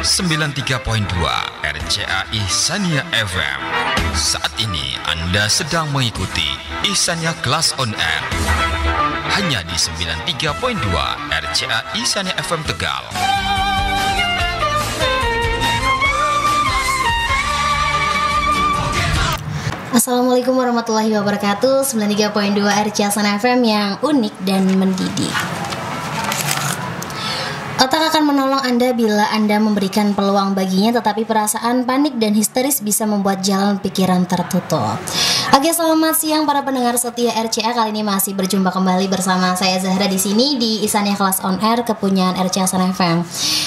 93.2 RCA Ihsaniyah FM. Saat ini Anda sedang mengikuti Ihsaniyah Kelas On Air hanya di 93.2 RCA Ihsaniyah FM Tegal. Assalamualaikum warahmatullahi wabarakatuh. 93.2 RCA Ihsaniyah FM yang unik dan mendidik. Otak akan menolong Anda bila Anda memberikan peluang baginya, tetapi perasaan panik dan histeris bisa membuat jalan pikiran tertutup. Oke, selamat siang para pendengar setia RCA. Kali ini masih berjumpa kembali bersama saya Zahra di sini di Ihsaniyah Kelas On Air kepunyaan RCA Ihsaniyah FM.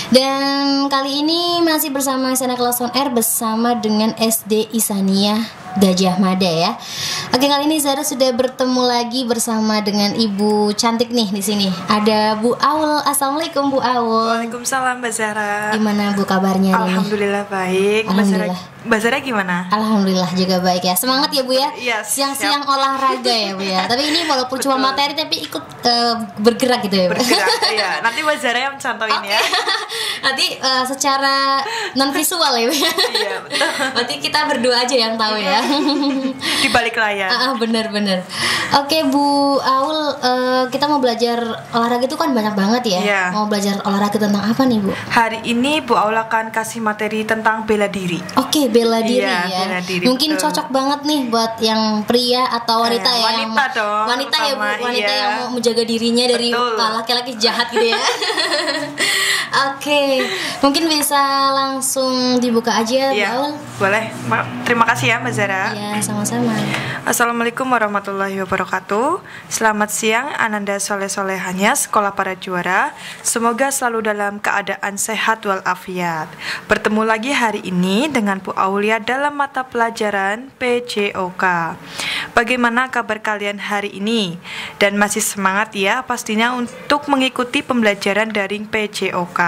Dan kali ini masih bersama Ihsaniyah Kelas On Air bersama dengan SD Ihsaniyah Gajah Mada ya. Oke, kali ini Zahra sudah bertemu lagi bersama dengan ibu cantik nih di sini. Ada Bu Aul. Assalamualaikum Bu Aul. Waalaikumsalam Mbak Zahra. Gimana Bu kabarnya hari ini? Alhamdulillah baik. Alhamdulillah. Mbak Zahra gimana? Alhamdulillah juga baik ya. Semangat ya Bu ya. Yes, Siang-siang olahraga ya Bu ya. Tapi ini walaupun cuma materi tapi ikut bergerak gitu ya Bu. Bergerak. Iya. Nanti Mbak Zahra yang contohin ya. Nanti secara non visual ya Bu ya. Iya betul. Berarti kita berdua aja yang tahu ya. Di balik layar. Bener-bener. Oke Bu Aul, kita mau belajar olahraga itu kan banyak banget ya. Iya. Mau belajar olahraga tentang apa nih Bu? Hari ini Bu Aul akan kasih materi tentang bela diri. Oke, bela diri Iya, ya. bela diri, Mungkin betul. cocok banget nih buat yang pria atau wanita ya. Wanita dong. Wanita ya Bu, Terutama, wanita iya. yang mau menjaga dirinya dari Betul. laki-laki jahat gitu ya. Oke, mungkin bisa langsung dibuka aja Bu Iya. Aul. Boleh. Terima kasih ya Mbak Zahra. Iya, sama-sama. Assalamualaikum warahmatullahi wabarakatuh. Selamat siang Ananda Soleh-Solehanya Sekolah Para Juara. Semoga selalu dalam keadaan sehat walafiat. Bertemu lagi hari ini dengan Bu Aulia dalam mata pelajaran PJOK. Bagaimana kabar kalian hari ini? Dan masih semangat ya pastinya untuk mengikuti pembelajaran daring PJOK.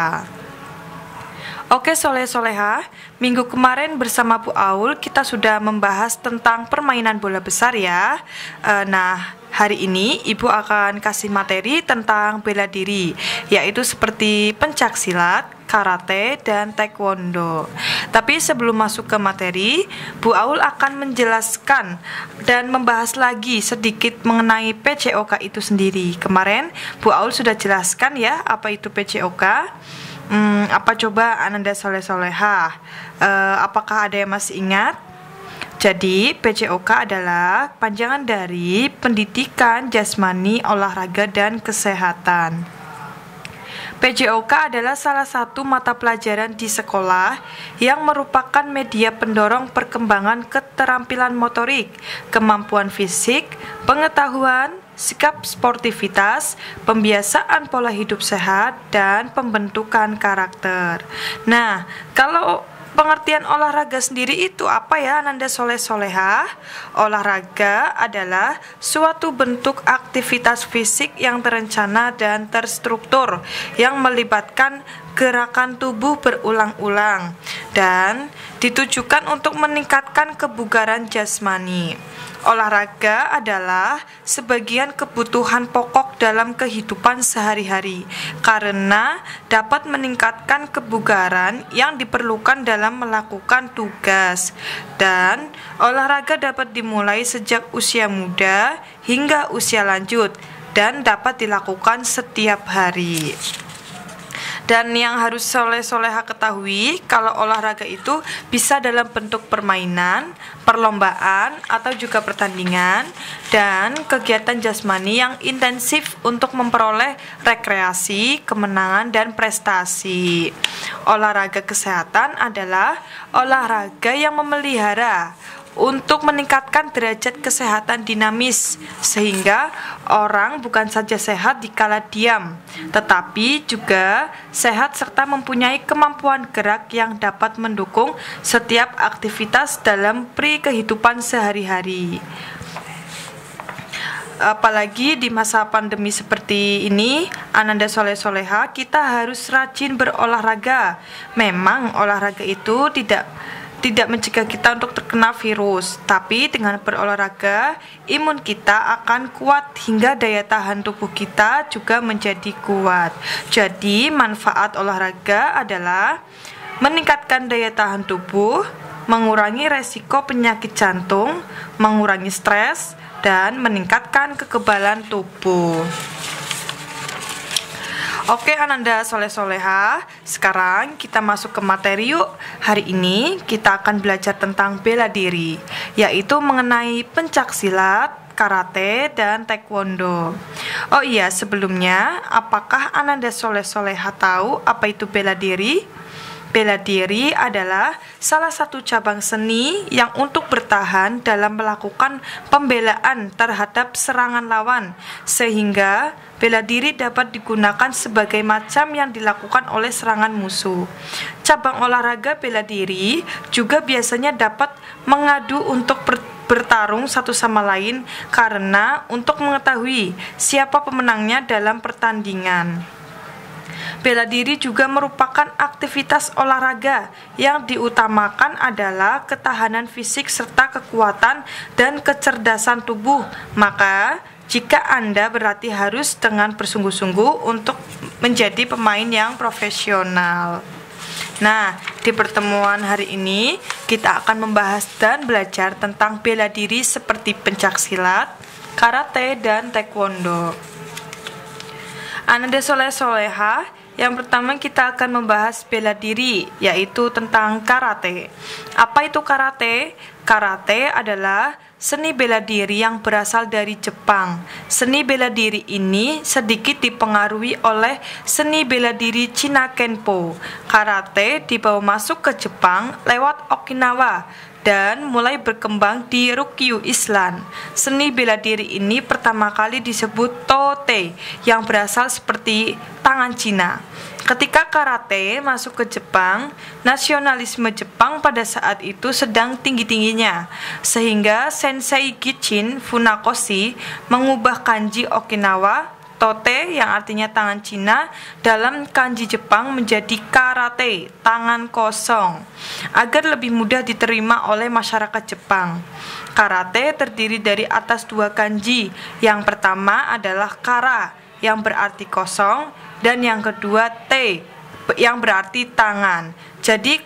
Oke Soleh-Soleha, minggu kemarin bersama Bu Aul kita sudah membahas tentang permainan bola besar ya. Nah, hari ini Ibu akan kasih materi tentang bela diri, yaitu seperti pencaksilat, karate, dan taekwondo. Tapi sebelum masuk ke materi, Bu Aul akan menjelaskan dan membahas lagi sedikit mengenai PJOK itu sendiri. Kemarin Bu Aul sudah jelaskan ya apa itu PJOK. Apa coba Ananda Soleh-Soleha? Apakah ada yang masih ingat? Jadi PJOK adalah panjangan dari Pendidikan Jasmani, Olahraga, dan Kesehatan. PJOK adalah salah satu mata pelajaran di sekolah yang merupakan media pendorong perkembangan keterampilan motorik, kemampuan fisik, pengetahuan, sikap sportivitas, pembiasaan pola hidup sehat, dan pembentukan karakter. Nah, kalau pengertian olahraga sendiri itu apa ya Ananda Soleh-Soleha? Olahraga adalah suatu bentuk aktivitas fisik yang terencana dan terstruktur yang melibatkan gerakan tubuh berulang-ulang dan ditujukan untuk meningkatkan kebugaran jasmani. Olahraga adalah sebagian kebutuhan pokok dalam kehidupan sehari-hari karena dapat meningkatkan kebugaran yang diperlukan dalam melakukan tugas, dan olahraga dapat dimulai sejak usia muda hingga usia lanjut dan dapat dilakukan setiap hari. Dan yang harus Soleh-Soleha ketahui, kalau olahraga itu bisa dalam bentuk permainan, perlombaan, atau juga pertandingan, dan kegiatan jasmani yang intensif untuk memperoleh rekreasi, kemenangan, dan prestasi. Olahraga kesehatan adalah olahraga yang memelihara untuk meningkatkan derajat kesehatan dinamis, sehingga orang bukan saja sehat dikala diam, tetapi juga sehat serta mempunyai kemampuan gerak yang dapat mendukung setiap aktivitas dalam kehidupan sehari-hari. Apalagi di masa pandemi seperti ini, Ananda Soleh-Soleha, kita harus rajin berolahraga. Memang olahraga itu tidak mencegah kita untuk terkena virus, tapi dengan berolahraga, imun kita akan kuat hingga daya tahan tubuh kita juga menjadi kuat. Jadi, manfaat olahraga adalah meningkatkan daya tahan tubuh, mengurangi resiko penyakit jantung, mengurangi stres, dan meningkatkan kekebalan tubuh. Oke Ananda Soleh-Soleha, sekarang kita masuk ke materi yuk. Hari ini kita akan belajar tentang bela diri, yaitu mengenai pencak silat, karate, dan taekwondo. Oh iya, sebelumnya, apakah Ananda Soleh-Soleha tahu apa itu bela diri? Bela diri adalah salah satu cabang seni yang untuk bertahan dalam melakukan pembelaan terhadap serangan lawan, sehingga bela diri dapat digunakan sebagai macam yang dilakukan oleh serangan musuh. Cabang olahraga bela diri juga biasanya dapat mengadu untuk bertarung satu sama lain karena untuk mengetahui siapa pemenangnya dalam pertandingan. Bela diri juga merupakan aktivitas olahraga yang diutamakan adalah ketahanan fisik serta kekuatan dan kecerdasan tubuh. Maka, jika Anda berlatih harus dengan bersungguh-sungguh untuk menjadi pemain yang profesional. Nah, di pertemuan hari ini kita akan membahas dan belajar tentang bela diri seperti pencak silat, karate, dan taekwondo. Ananda Soleh-Soleha, yang pertama kita akan membahas bela diri, yaitu tentang karate. Apa itu karate? Karate adalah seni bela diri yang berasal dari Jepang. Seni bela diri ini sedikit dipengaruhi oleh seni bela diri Cina Kenpo. Karate dibawa masuk ke Jepang lewat Okinawa dan mulai berkembang di Ryukyu Island. Seni bela diri ini pertama kali disebut Tote, yang berasal seperti tangan Cina. Ketika karate masuk ke Jepang, nasionalisme Jepang pada saat itu sedang tinggi-tingginya, sehingga Sensei Gichin Funakoshi mengubah kanji Okinawa Tote yang artinya tangan Cina dalam kanji Jepang menjadi karate, tangan kosong, agar lebih mudah diterima oleh masyarakat Jepang. Karate terdiri dari atas dua kanji. Yang pertama adalah kara, yang berarti kosong, dan yang kedua te, yang berarti tangan. Jadi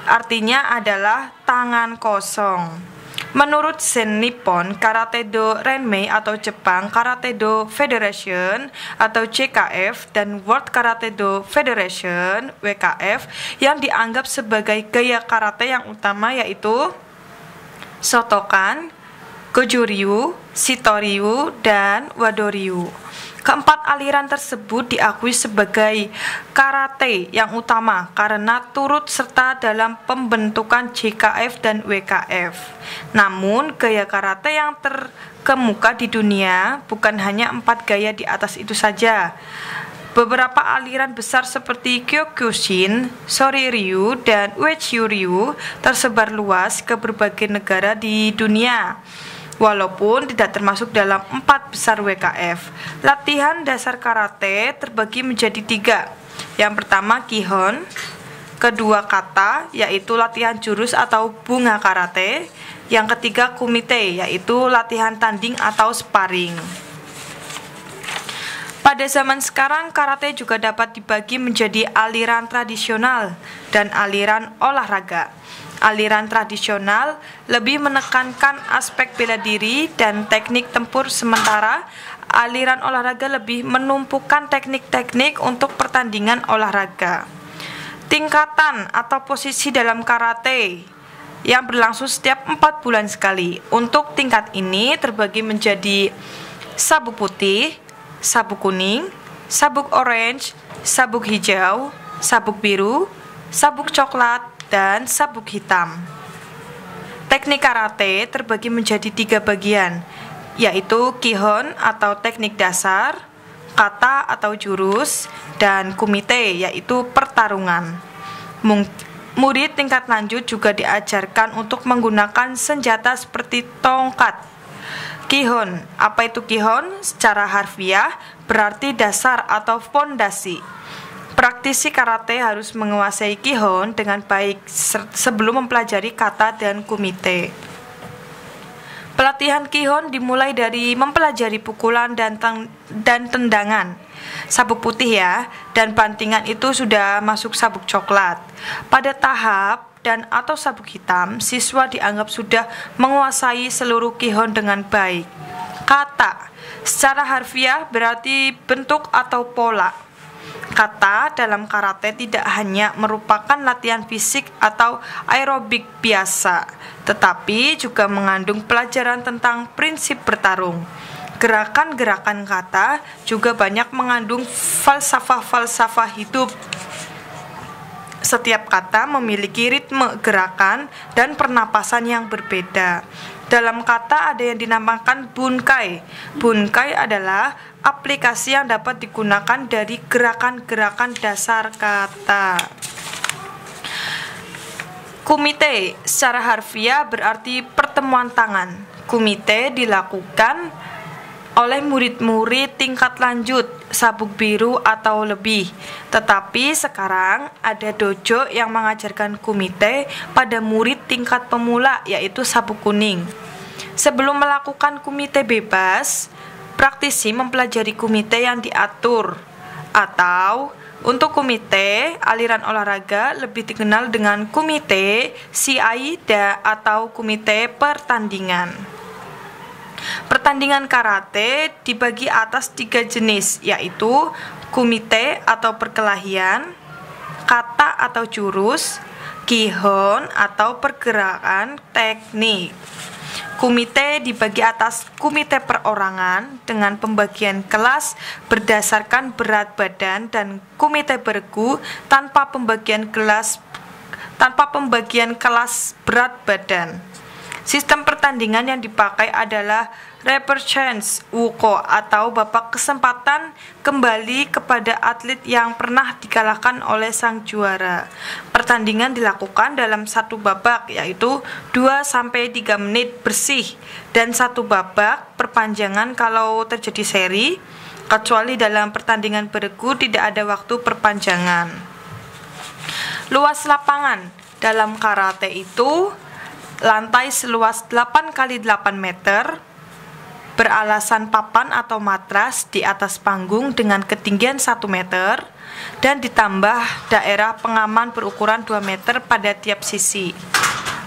artinya adalah tangan kosong. Menurut Zen Nippon Karate Do Renmei atau Jepang Karate Do Federation atau JKF dan World Karate Do Federation WKF, yang dianggap sebagai gaya karate yang utama yaitu Shotokan, Goju-ryu, Shitoryu, dan Wado-ryu. Keempat aliran tersebut diakui sebagai karate yang utama karena turut serta dalam pembentukan JKF dan WKF. Namun, gaya karate yang terkemuka di dunia bukan hanya 4 gaya di atas itu saja. Beberapa aliran besar seperti Kyokushin, Soriryu, dan Uechi-ryu tersebar luas ke berbagai negara di dunia, walaupun tidak termasuk dalam 4 besar WKF. Latihan dasar karate terbagi menjadi 3. Yang pertama Kihon, kedua kata, yaitu latihan jurus atau bunga karate. Yang ketiga kumite, yaitu latihan tanding atau sparring. Pada zaman sekarang, karate juga dapat dibagi menjadi aliran tradisional dan aliran olahraga. Aliran tradisional lebih menekankan aspek bela diri dan teknik tempur, sementara aliran olahraga lebih menumpukan teknik-teknik untuk pertandingan olahraga. Tingkatan atau posisi dalam karate yang berlangsung setiap 4 bulan sekali. Untuk tingkat ini terbagi menjadi sabuk putih, sabuk kuning, sabuk orange, sabuk hijau, sabuk biru, sabuk coklat, dan sabuk hitam. Teknik karate terbagi menjadi 3 bagian, yaitu Kihon atau teknik dasar, kata atau jurus, dan kumite yaitu pertarungan. Murid tingkat lanjut juga diajarkan untuk menggunakan senjata seperti tongkat. Kihon, apa itu Kihon? Secara harfiah berarti dasar atau fondasi. Praktisi karate harus menguasai Kihon dengan baik sebelum mempelajari kata dan kumite. Pelatihan Kihon dimulai dari mempelajari pukulan dan tendangan. Sabuk putih ya, dan bantingan itu sudah masuk sabuk coklat. Pada tahap dan atau sabuk hitam, siswa dianggap sudah menguasai seluruh Kihon dengan baik. Kata secara harfiah berarti bentuk atau pola. Kata dalam karate tidak hanya merupakan latihan fisik atau aerobik biasa, tetapi juga mengandung pelajaran tentang prinsip bertarung. Gerakan-gerakan kata juga banyak mengandung falsafah-falsafah hidup. Setiap kata memiliki ritme gerakan dan pernapasan yang berbeda. Dalam kata ada yang dinamakan bunkai. Bunkai adalah aplikasi yang dapat digunakan dari gerakan-gerakan dasar kata. Kumite secara harfiah berarti pertemuan tangan. Kumite dilakukan oleh murid-murid tingkat lanjut, sabuk biru atau lebih. Tetapi sekarang ada dojo yang mengajarkan kumite pada murid tingkat pemula, yaitu sabuk kuning. Sebelum melakukan kumite bebas, praktisi mempelajari kumite yang diatur. Atau untuk kumite, aliran olahraga lebih dikenal dengan kumite shiaida atau kumite pertandingan. Pertandingan karate dibagi atas 3 jenis, yaitu kumite atau perkelahian, kata atau jurus, kihon atau pergerakan teknik. Kumite dibagi atas kumite perorangan dengan pembagian kelas berdasarkan berat badan dan kumite bergu tanpa pembagian kelas berat badan. Sistem pertandingan yang dipakai adalah repechance wuko atau babak kesempatan kembali kepada atlet yang pernah dikalahkan oleh sang juara. Pertandingan dilakukan dalam satu babak, yaitu 2-3 menit bersih, dan satu babak perpanjangan kalau terjadi seri, kecuali dalam pertandingan beregu tidak ada waktu perpanjangan. Luas lapangan dalam karate itu lantai seluas 8x8 meter, beralasan papan atau matras di atas panggung dengan ketinggian 1 meter, dan ditambah daerah pengaman berukuran 2 meter pada tiap sisi.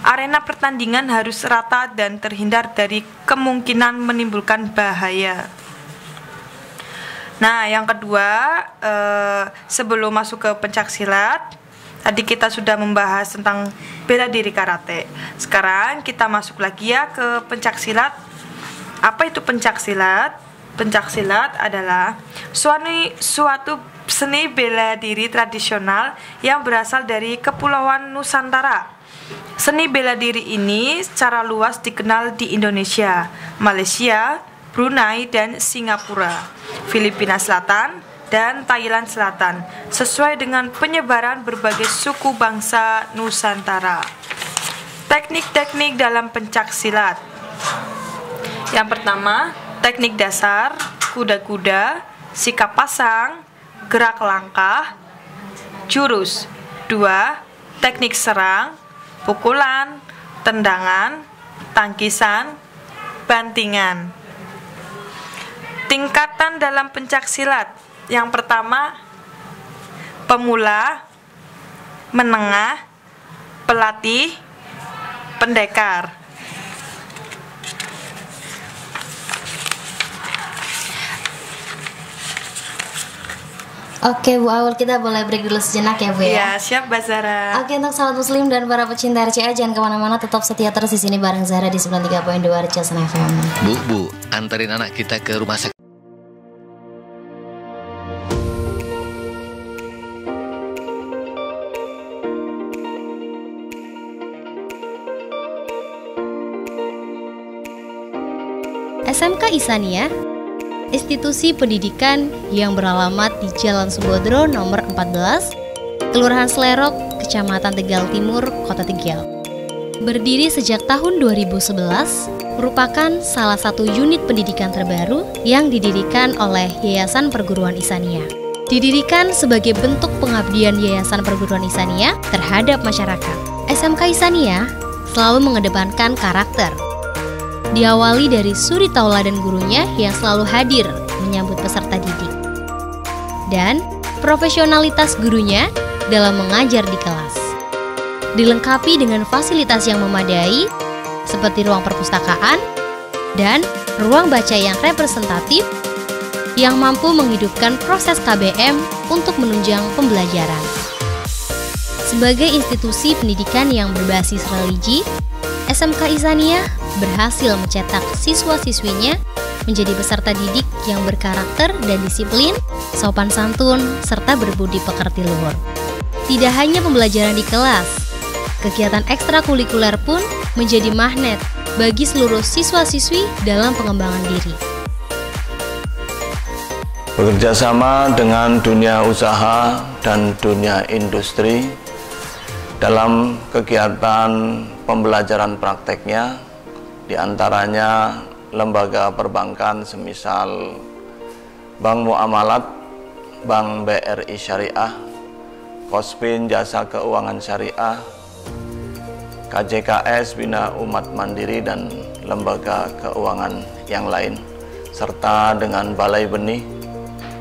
Arena pertandingan harus rata dan terhindar dari kemungkinan menimbulkan bahaya. Nah, yang kedua, sebelum masuk ke pencaksilat, tadi kita sudah membahas tentang bela diri karate. Sekarang kita masuk lagi ya ke pencaksilat. Apa itu pencaksilat? Pencaksilat adalah suatu seni bela diri tradisional yang berasal dari Kepulauan Nusantara. Seni bela diri ini secara luas dikenal di Indonesia, Malaysia, Brunei, dan Singapura, Filipina Selatan, dan Thailand Selatan, sesuai dengan penyebaran berbagai suku bangsa Nusantara. Teknik-teknik dalam pencaksilat. Yang pertama, teknik dasar, kuda-kuda, sikap pasang, gerak langkah, jurus. 2. Teknik serang, pukulan, tendangan, tangkisan, bantingan. Tingkatan dalam pencaksilat. Yang pertama, pemula, menengah, pelatih, pendekar. Oke Bu Aul, kita boleh break dulu sejenak ya Bu ya? Iya, siap Mbak Zara. Oke, untuk sahabat muslim dan para pecinta RCA, jangan kemana-mana, tetap setia terus di sini bareng Zara di 93.2 RCA FM. Bu, anterin anak kita ke rumah sakit. SMK Isania, institusi pendidikan yang beralamat di Jalan Sembodro nomor 14, Kelurahan Selerok, Kecamatan Tegal Timur, Kota Tegal. Berdiri sejak tahun 2011, merupakan salah satu unit pendidikan terbaru yang didirikan oleh Yayasan Perguruan Isania. Didirikan sebagai bentuk pengabdian Yayasan Perguruan Isania terhadap masyarakat. SMK Isania selalu mengedepankan karakter, diawali dari suri tauladan gurunya yang selalu hadir menyambut peserta didik, dan profesionalitas gurunya dalam mengajar di kelas. Dilengkapi dengan fasilitas yang memadai seperti ruang perpustakaan dan ruang baca yang representatif yang mampu menghidupkan proses KBM untuk menunjang pembelajaran. Sebagai institusi pendidikan yang berbasis religi, SMK Ihsaniyah berhasil mencetak siswa-siswinya menjadi peserta didik yang berkarakter dan disiplin, sopan santun, serta berbudi pekerti luhur. Tidak hanya pembelajaran di kelas, kegiatan ekstrakurikuler pun menjadi magnet bagi seluruh siswa-siswi dalam pengembangan diri. Bekerja sama dengan dunia usaha dan dunia industri dalam kegiatan pembelajaran prakteknya, diantaranya lembaga perbankan semisal Bank Muamalat, Bank BRI Syariah, Kospin Jasa Keuangan Syariah, KJKS Bina Umat Mandiri dan lembaga keuangan yang lain, serta dengan Balai Benih,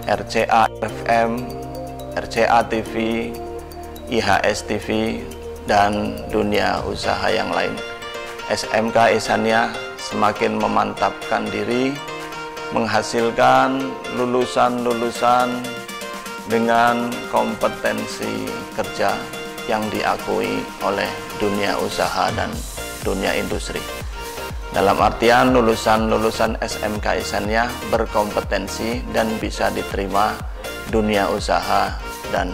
RCA FM, RCA TV, IHS TV, dan dunia usaha yang lain. SMK Ihsaniyah semakin memantapkan diri, menghasilkan lulusan-lulusan dengan kompetensi kerja yang diakui oleh dunia usaha dan dunia industri. Dalam artian lulusan-lulusan SMK Ihsaniyah berkompetensi dan bisa diterima dunia usaha dan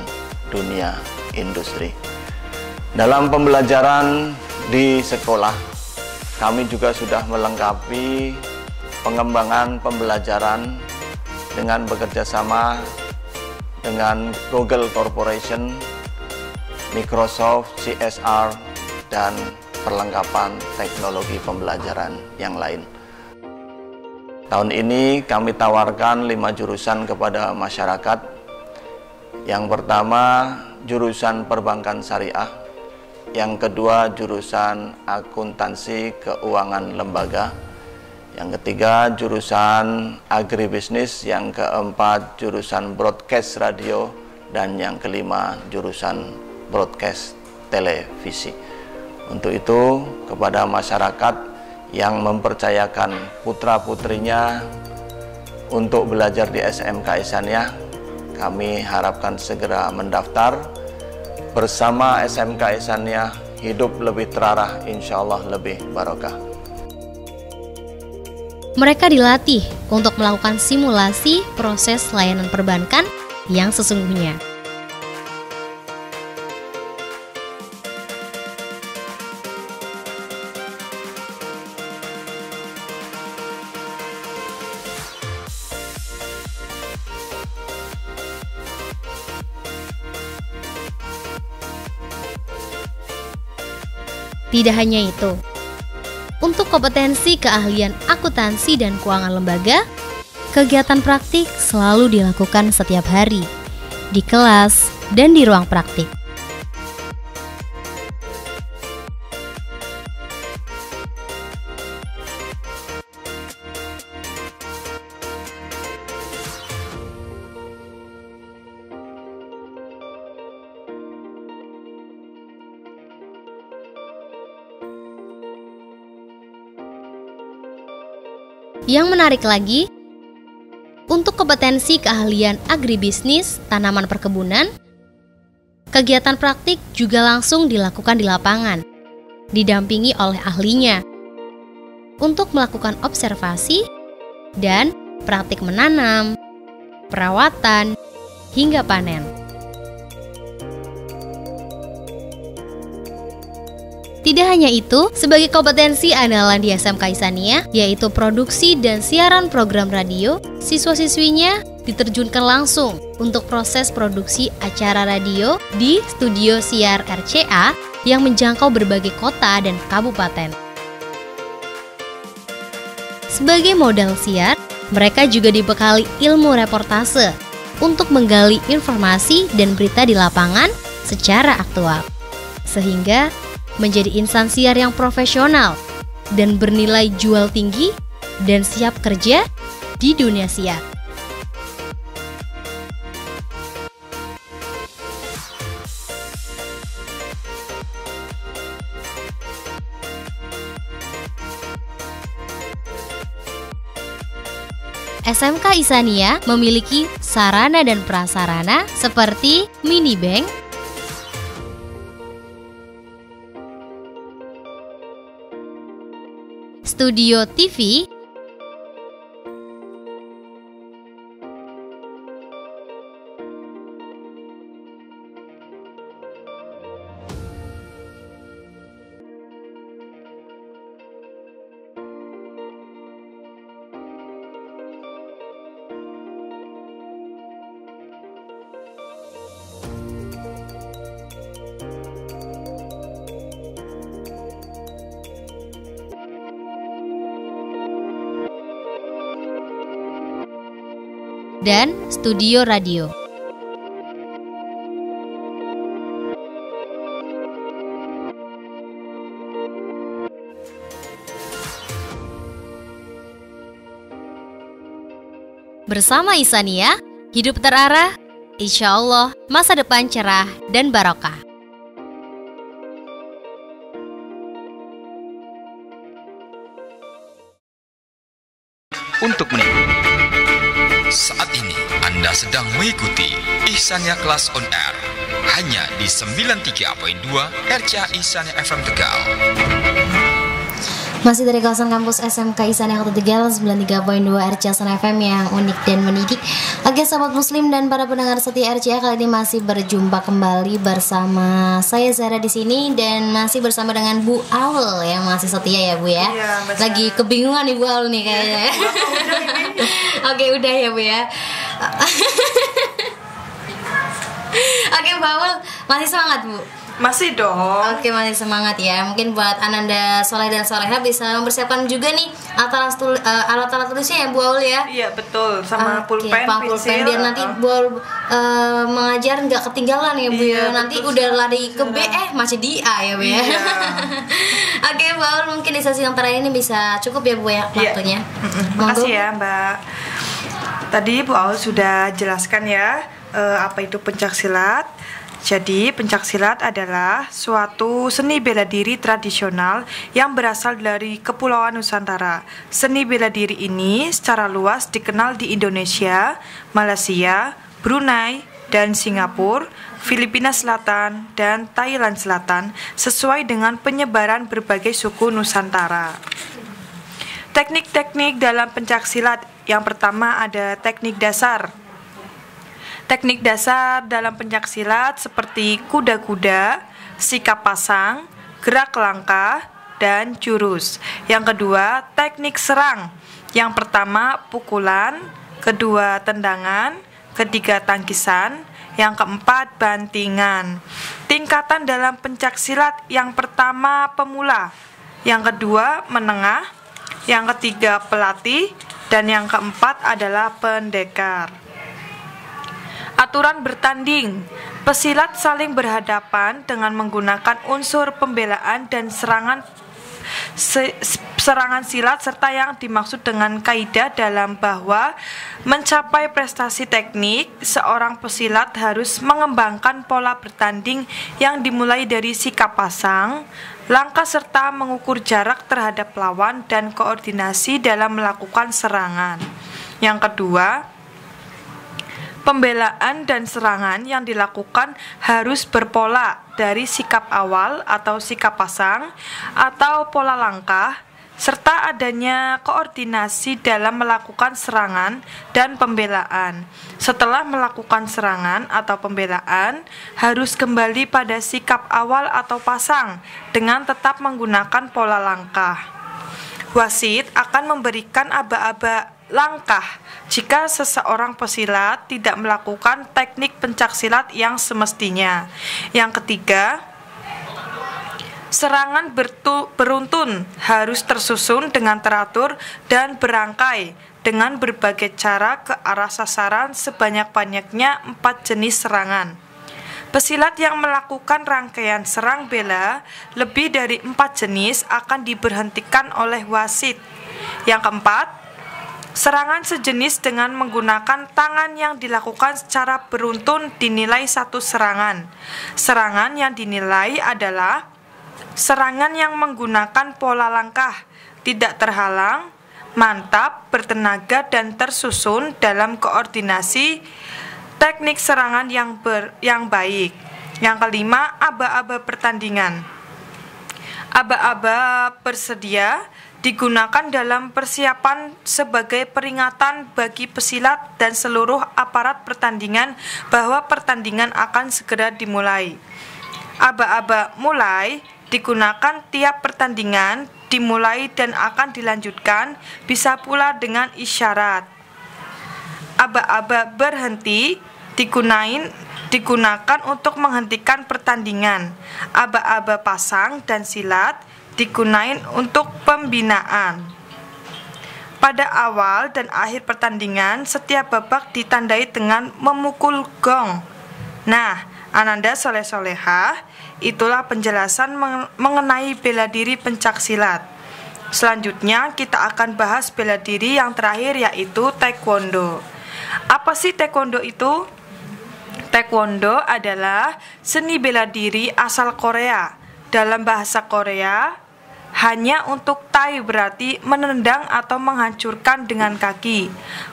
dunia industri. Dalam pembelajaran di sekolah, kami juga sudah melengkapi pengembangan pembelajaran dengan bekerja sama dengan Google Corporation, Microsoft, CSR, dan perlengkapan teknologi pembelajaran yang lain. Tahun ini kami tawarkan 5 jurusan kepada masyarakat. Yang pertama, jurusan perbankan syariah. Yang kedua, jurusan akuntansi keuangan lembaga. Yang ketiga, jurusan agribisnis. Yang keempat, jurusan broadcast radio. Dan yang kelima, jurusan broadcast televisi. Untuk itu, kepada masyarakat yang mempercayakan putra-putrinya untuk belajar di SMK Ihsaniyah, kami harapkan segera mendaftar. Bersama SMK Ihsaniyah, hidup lebih terarah, insya Allah lebih barokah. Mereka dilatih untuk melakukan simulasi proses layanan perbankan yang sesungguhnya. Tidak hanya itu, untuk kompetensi keahlian akuntansi dan keuangan lembaga, kegiatan praktik selalu dilakukan setiap hari, di kelas dan di ruang praktik. Yang menarik lagi, untuk kompetensi keahlian agribisnis, tanaman perkebunan, kegiatan praktik juga langsung dilakukan di lapangan, didampingi oleh ahlinya, untuk melakukan observasi dan praktik menanam, perawatan, hingga panen. Tidak hanya itu, sebagai kompetensi andalan di SMK Ihsaniyah, yaitu produksi dan siaran program radio, siswa-siswinya diterjunkan langsung untuk proses produksi acara radio di studio siar RCA yang menjangkau berbagai kota dan kabupaten. Sebagai modal siar, mereka juga dibekali ilmu reportase untuk menggali informasi dan berita di lapangan secara aktual, sehingga menjadi insan siar yang profesional dan bernilai jual tinggi dan siap kerja di dunia siar. SMK Isania memiliki sarana dan prasarana seperti mini bank, studio TV, dan studio radio. Bersama Isania, hidup terarah, insya Allah masa depan cerah dan barokah. Untuk menikmati saat ini Anda sedang mengikuti Ihsania Kelas on Air hanya di 93.2 RCA Ihsania FM Tegal. Masih dari kawasan kampus SMK Isania Kota Tegal 93.2 RCA FM yang unik dan mendidik. Oke sahabat muslim dan para pendengar setia RCA, kali ini masih berjumpa kembali bersama saya Zara di sini dan masih bersama dengan Bu Aul yang masih setia ya Bu ya. Iya, lagi kebingungan nih Bu Aul nih kayaknya. Oke udah ya Bu ya. Oke Bu Aul masih semangat Bu? Masih dong. Oke, masih semangat ya. Mungkin buat Ananda Soleh dan Soleha bisa mempersiapkan juga nih alat-alat tulisnya ya Bu Aul ya. Iya betul, sama pulpen, pulpen biar nanti Bu Aul mengajar nggak ketinggalan ya Bu ya. Nanti udah lari ke B masih di A ya Bu ya. Iya. Oke Bu Aul, mungkin di sesi yang terakhir ini bisa cukup ya Bu ya waktunya. Makasih ya Mbak. Tadi Bu Aul sudah jelaskan ya apa itu pencaksilat. Jadi, pencaksilat adalah suatu seni bela diri tradisional yang berasal dari Kepulauan Nusantara. Seni bela diri ini secara luas dikenal di Indonesia, Malaysia, Brunei, dan Singapura, Filipina Selatan, dan Thailand Selatan sesuai dengan penyebaran berbagai suku Nusantara. Teknik-teknik dalam pencaksilat yang pertama ada teknik dasar. Teknik dasar dalam pencaksilat seperti kuda-kuda, sikap pasang, gerak langkah, dan jurus. Yang kedua, teknik serang. Yang pertama, pukulan, kedua, tendangan, ketiga, tangkisan, yang keempat, bantingan. Tingkatan dalam pencaksilat yang pertama, pemula, yang kedua, menengah, yang ketiga, pelatih, dan yang keempat adalah pendekar. Aturan bertanding. Pesilat saling berhadapan dengan menggunakan unsur pembelaan dan serangan silat serta yang dimaksud dengan kaidah dalam bahwa mencapai prestasi teknik, seorang pesilat harus mengembangkan pola bertanding yang dimulai dari sikap pasang, langkah serta mengukur jarak terhadap lawan dan koordinasi dalam melakukan serangan. Yang kedua, pembelaan dan serangan yang dilakukan harus berpola dari sikap awal atau sikap pasang atau pola langkah, serta adanya koordinasi dalam melakukan serangan dan pembelaan. Setelah melakukan serangan atau pembelaan, harus kembali pada sikap awal atau pasang dengan tetap menggunakan pola langkah. Wasit akan memberikan aba-aba langkah jika seseorang pesilat tidak melakukan teknik pencaksilat yang semestinya. Yang ketiga, serangan beruntun harus tersusun dengan teratur dan berangkai dengan berbagai cara ke arah sasaran sebanyak-banyaknya 4 jenis serangan. Pesilat yang melakukan rangkaian serang bela lebih dari 4 jenis akan diberhentikan oleh wasit. Yang keempat, serangan sejenis dengan menggunakan tangan yang dilakukan secara beruntun dinilai satu serangan. Serangan yang dinilai adalah serangan yang menggunakan pola langkah, tidak terhalang, mantap, bertenaga, dan tersusun dalam koordinasi teknik serangan yang baik. Yang kelima, aba-aba pertandingan. Aba-aba bersedia digunakan dalam persiapan sebagai peringatan bagi pesilat dan seluruh aparat pertandingan bahwa pertandingan akan segera dimulai. Aba-aba mulai digunakan tiap pertandingan dimulai dan akan dilanjutkan, bisa pula dengan isyarat. Aba-aba berhenti digunakan untuk menghentikan pertandingan. Aba-aba pasang dan silat digunakan untuk pembinaan. Pada awal dan akhir pertandingan, setiap babak ditandai dengan memukul gong. Nah, Ananda soleh-solehah, itulah penjelasan mengenai bela diri pencaksilat. Selanjutnya kita akan bahas bela diri yang terakhir, yaitu taekwondo. Apa sih taekwondo itu? Taekwondo adalah seni bela diri asal Korea. Dalam bahasa Korea, hanya untuk tai berarti menendang atau menghancurkan dengan kaki.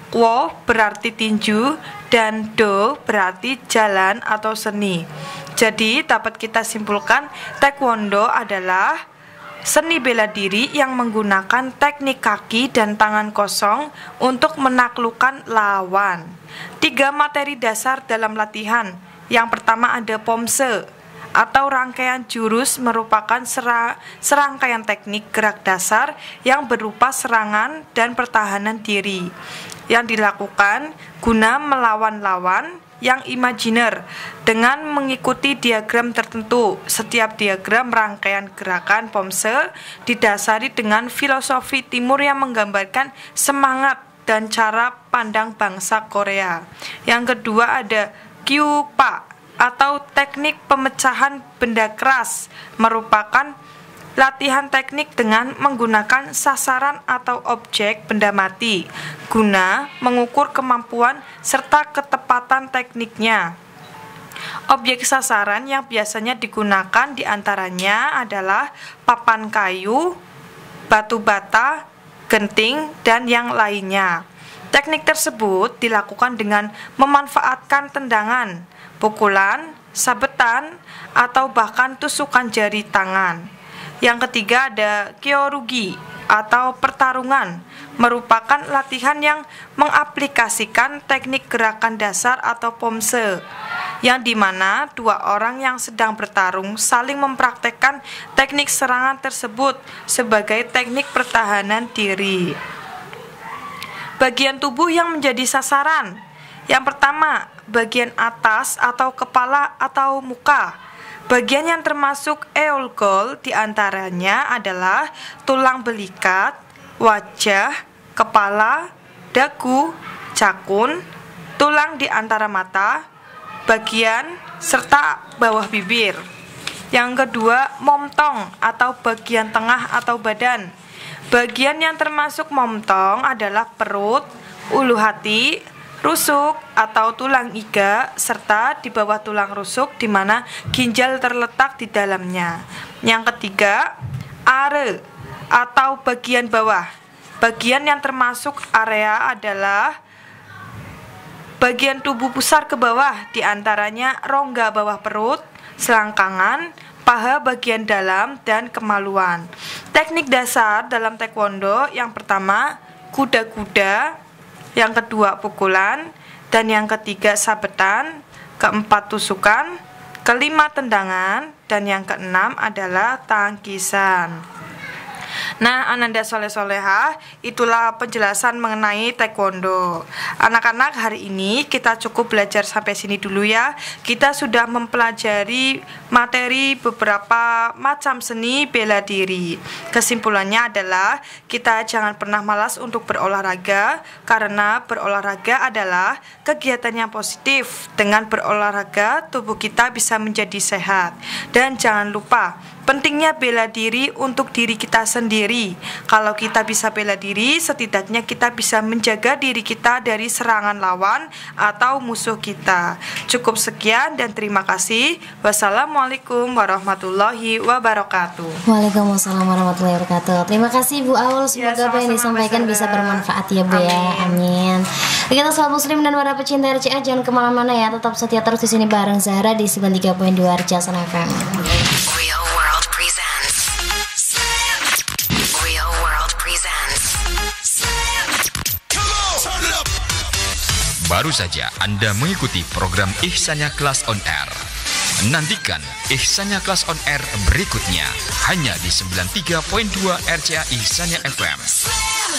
Kwo berarti tinju dan do berarti jalan atau seni. Jadi dapat kita simpulkan taekwondo adalah seni bela diri yang menggunakan teknik kaki dan tangan kosong untuk menaklukkan lawan. 3 materi dasar dalam latihan. Yang pertama ada pomse atau rangkaian jurus, merupakan serangkaian teknik gerak dasar yang berupa serangan dan pertahanan diri yang dilakukan guna melawan lawan yang imajiner dengan mengikuti diagram tertentu. Setiap diagram rangkaian gerakan pomse didasari dengan filosofi timur yang menggambarkan semangat dan cara pandang bangsa Korea. Yang kedua ada kyupa atau teknik pemecahan benda keras, merupakan latihan teknik dengan menggunakan sasaran atau objek benda mati guna mengukur kemampuan serta ketepatan tekniknya. Objek sasaran yang biasanya digunakan diantaranya adalah papan kayu, batu bata, genting, dan yang lainnya. Teknik tersebut dilakukan dengan memanfaatkan tendangan, pukulan, sabetan, atau bahkan tusukan jari tangan. Yang ketiga ada kyorugi atau pertarungan, merupakan latihan yang mengaplikasikan teknik gerakan dasar atau pomse, yang dimana 2 orang yang sedang bertarung saling mempraktekkan teknik serangan tersebut sebagai teknik pertahanan diri. Bagian tubuh yang menjadi sasaran. Yang pertama, bagian atas atau kepala atau muka. Bagian yang termasuk eolgol diantaranya adalah tulang belikat, wajah, kepala, dagu, cakun, tulang di antara mata, bagian, serta bawah bibir. Yang kedua, momtong atau bagian tengah atau badan. Bagian yang termasuk momtong adalah perut, ulu hati, rusuk atau tulang iga, serta di bawah tulang rusuk di mana ginjal terletak di dalamnya. Yang ketiga, are atau bagian bawah. Bagian yang termasuk area adalah bagian tubuh pusar ke bawah, diantaranya rongga bawah perut, selangkangan, paha bagian dalam, dan kemaluan. Teknik dasar dalam taekwondo yang pertama kuda-kuda, yang kedua pukulan, dan yang ketiga sabetan, keempat tusukan, kelima tendangan, dan yang keenam adalah tangkisan. Nah, Ananda Soleh-Soleha, itulah penjelasan mengenai taekwondo. Anak-anak, hari ini kita cukup belajar sampai sini dulu ya. Kita sudah mempelajari materi beberapa macam seni bela diri. Kesimpulannya adalah kita jangan pernah malas untuk berolahraga, karena berolahraga adalah kegiatan yang positif. Dengan berolahraga, tubuh kita bisa menjadi sehat. Dan jangan lupa, pentingnya bela diri untuk diri kita sendiri. Kalau kita bisa bela diri, setidaknya kita bisa menjaga diri kita dari serangan lawan atau musuh kita. Cukup sekian dan terima kasih. Wassalamualaikum warahmatullahi wabarakatuh. Waalaikumsalam warahmatullahi wabarakatuh. Terima kasih Bu Aul. Semoga apa yang disampaikan bisa bermanfaat ya Bu ya. Amin. Kita sobat muslim dan para pecinta RCA, jangan kemana-mana ya. Tetap setia terus di sini bareng Zahra di 93.2 RCA FM. Real World presents. Real World presents. Baru saja Anda mengikuti program Ihsannya Kelas on Air. Nantikan Ihsannya Kelas on Air berikutnya hanya di 93.2 RCA Ihsannya FM.